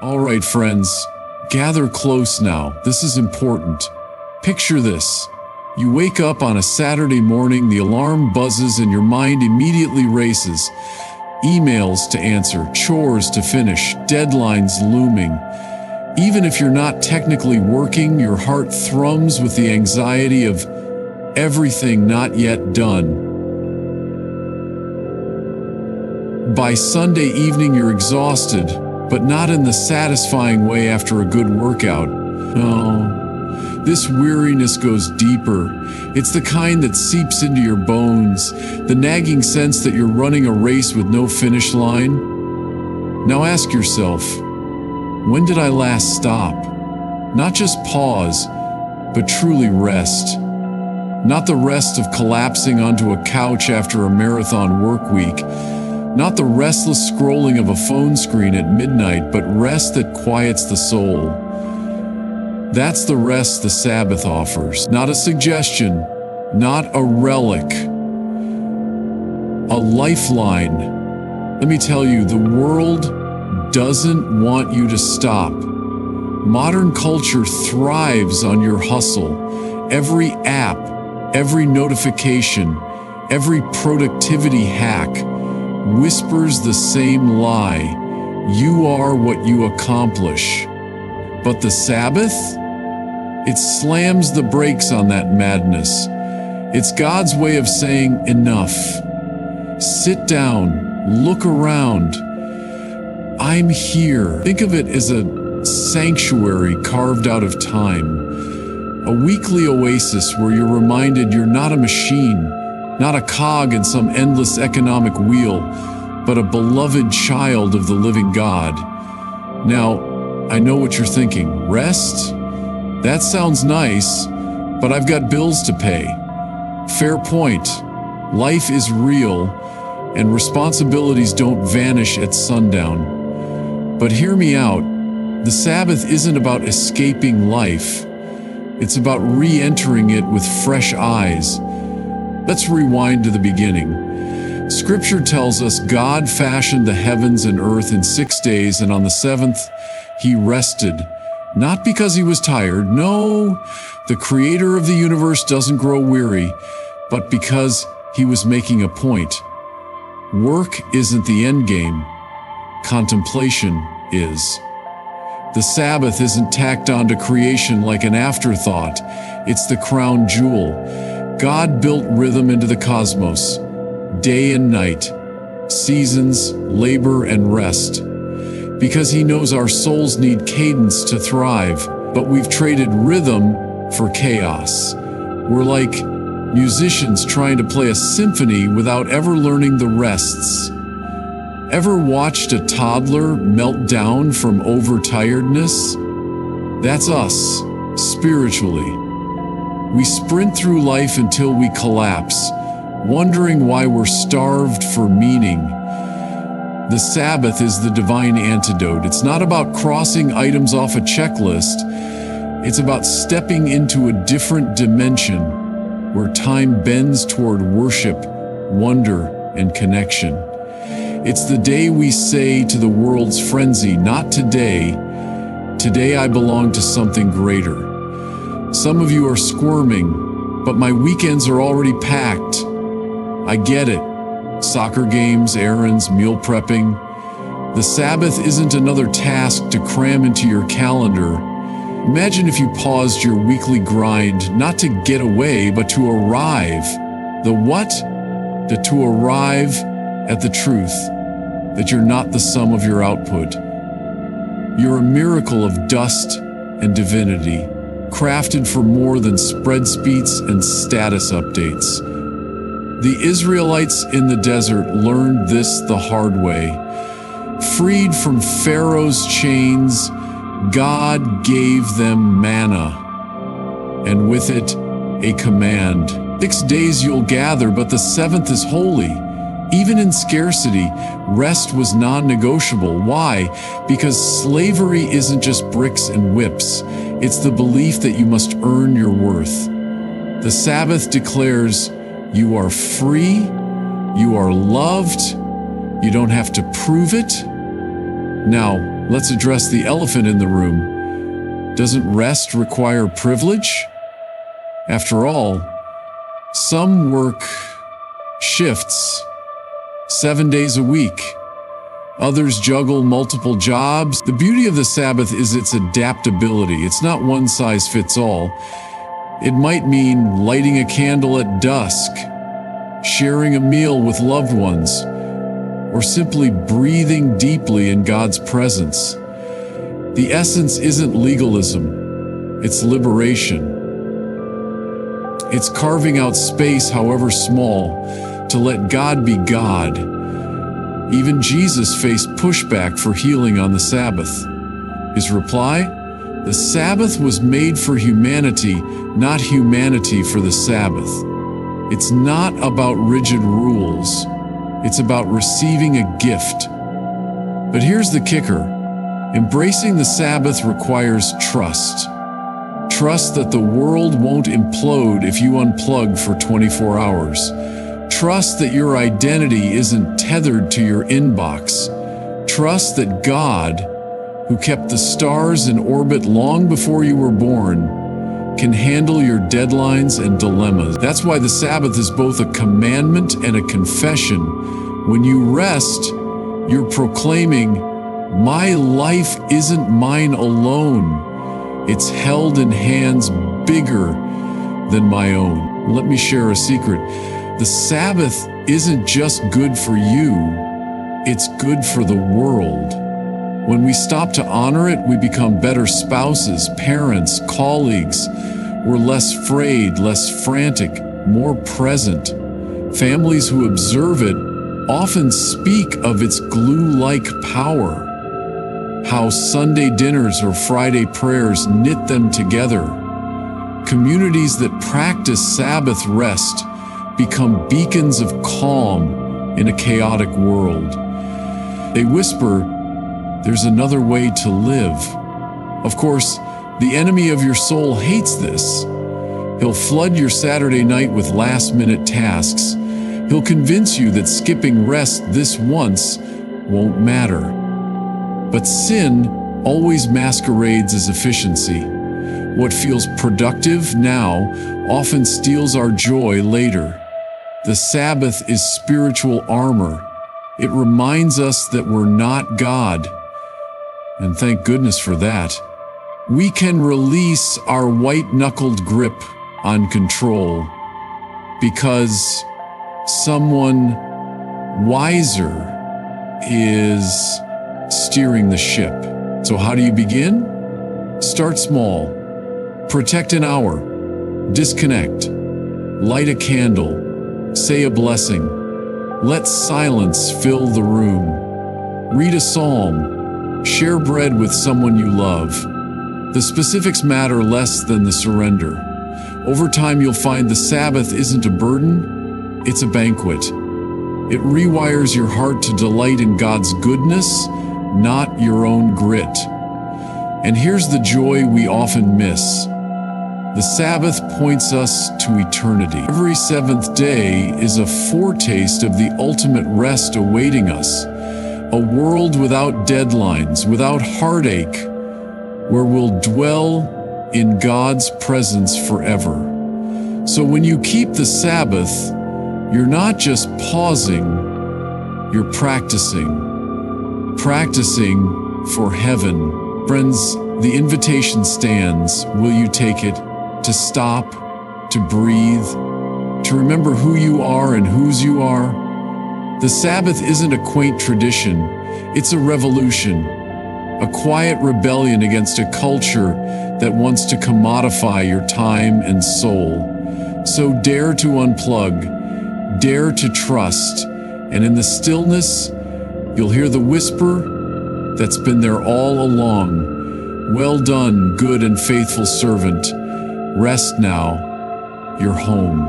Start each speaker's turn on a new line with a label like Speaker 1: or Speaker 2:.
Speaker 1: All right, friends, gather close now. This is important. Picture this. You wake up on a Saturday morning, the alarm buzzes, and your mind immediately races. Emails to answer, chores to finish, deadlines looming. Even if you're not technically working, your heart thrums with the anxiety of everything not yet done. By Sunday evening, you're exhausted, but not in the satisfying way after a good workout. No, this weariness goes deeper. It's the kind that seeps into your bones, the nagging sense that you're running a race with no finish line. Now ask yourself, when did I last stop? Not just pause, but truly rest. Not the rest of collapsing onto a couch after a marathon work week. Not the restless scrolling of a phone screen at midnight, but rest that quiets the soul. That's the rest the Sabbath offers. Not a suggestion, not a relic, a lifeline. Let me tell you, the world doesn't want you to stop. Modern culture thrives on your hustle. Every app, every notification, every productivity hack whispers the same lie. You are what you accomplish. But the Sabbath? It slams the brakes on that madness. It's God's way of saying enough. Sit down, look around. I'm here. Think of it as a sanctuary carved out of time. A weekly oasis where you're reminded you're not a machine, not a cog in some endless economic wheel, but a beloved child of the living God. Now, I know what you're thinking. Rest? That sounds nice, but I've got bills to pay. Fair point. Life is real, and responsibilities don't vanish at sundown. But hear me out. The Sabbath isn't about escaping life. It's about re-entering it with fresh eyes. Let's rewind to the beginning. Scripture tells us God fashioned the heavens and earth in 6 days, and on the seventh, he rested. Not because he was tired. No, the creator of the universe doesn't grow weary, but because he was making a point. Work isn't the end game. Contemplation is. The Sabbath isn't tacked onto creation like an afterthought. It's the crown jewel. God built rhythm into the cosmos, day and night, seasons, labor, and rest. Because he knows our souls need cadence to thrive, but we've traded rhythm for chaos. We're like musicians trying to play a symphony without ever learning the rests. Ever watched a toddler melt down from overtiredness? That's us, spiritually. We sprint through life until we collapse, wondering why we're starved for meaning. The Sabbath is the divine antidote. It's not about crossing items off a checklist. It's about stepping into a different dimension where time bends toward worship, wonder, and connection. It's the day we say to the world's frenzy, not today. Today I belong to something greater. Some of you are squirming, but my weekends are already packed. I get it. Soccer games, errands, meal prepping. The Sabbath isn't another task to cram into your calendar. Imagine if you paused your weekly grind, not to get away, but to arrive. The what? To arrive at the truth that you're not the sum of your output. You're a miracle of dust and divinity, crafted for more than spreadsheets and status updates. The Israelites in the desert learned this the hard way. Freed from Pharaoh's chains, God gave them manna, and with it, a command. 6 days you'll gather, but the seventh is holy. Even in scarcity, rest was non-negotiable. Why? Because slavery isn't just bricks and whips. It's the belief that you must earn your worth. The Sabbath declares, you are free, you are loved, you don't have to prove it. Now, Let's address the elephant in the room. Doesn't rest require privilege? After all, some work shifts 7 days a week. Others juggle multiple jobs. The beauty of the Sabbath is its adaptability. It's not one size fits all. It might mean lighting a candle at dusk, sharing a meal with loved ones, or simply breathing deeply in God's presence. The essence isn't legalism, it's liberation. It's carving out space, however small, to let God be God. Even Jesus faced pushback for healing on the Sabbath. His reply? The Sabbath was made for humanity, not humanity for the Sabbath. It's not about rigid rules. It's about receiving a gift. But here's the kicker. Embracing the Sabbath requires trust. Trust that the world won't implode if you unplug for 24 hours. Trust that your identity isn't tethered to your inbox. Trust that God, who kept the stars in orbit long before you were born, can handle your deadlines and dilemmas. That's why the Sabbath is both a commandment and a confession. When you rest, you're proclaiming, "My life isn't mine alone. It's held in hands bigger than my own." Let me share a secret. The Sabbath isn't just good for you, it's good for the world. When we stop to honor it, we become better spouses, parents, colleagues. We're less frayed, less frantic, more present. Families who observe it often speak of its glue-like power. How Sunday dinners or Friday prayers knit them together. Communities that practice Sabbath rest become beacons of calm in a chaotic world. They whisper, "There's another way to live." Of course, the enemy of your soul hates this. He'll flood your Saturday night with last-minute tasks. He'll convince you that skipping rest this once won't matter. But sin always masquerades as efficiency. What feels productive now often steals our joy later. The Sabbath is spiritual armor. It reminds us that we're not God. And thank goodness for that. We can release our white-knuckled grip on control because someone wiser is steering the ship. So how do you begin? Start small. Protect an hour. Disconnect. Light a candle. Say a blessing. Let silence fill the room. Read a psalm. Share bread with someone you love. The specifics matter less than the surrender. Over time, you'll find the Sabbath isn't a burden, it's a banquet. It rewires your heart to delight in God's goodness, not your own grit. And here's the joy we often miss. The Sabbath points us to eternity. Every seventh day is a foretaste of the ultimate rest awaiting us. A world without deadlines, without heartache, where we'll dwell in God's presence forever. So when you keep the Sabbath, you're not just pausing, you're practicing. Practicing for heaven. Friends, the invitation stands. Will you take it? To stop, to breathe, to remember who you are and whose you are. The Sabbath isn't a quaint tradition, it's a revolution, a quiet rebellion against a culture that wants to commodify your time and soul. So dare to unplug, dare to trust, and in the stillness, you'll hear the whisper that's been there all along. Well done, good and faithful servant. Rest now, you're home.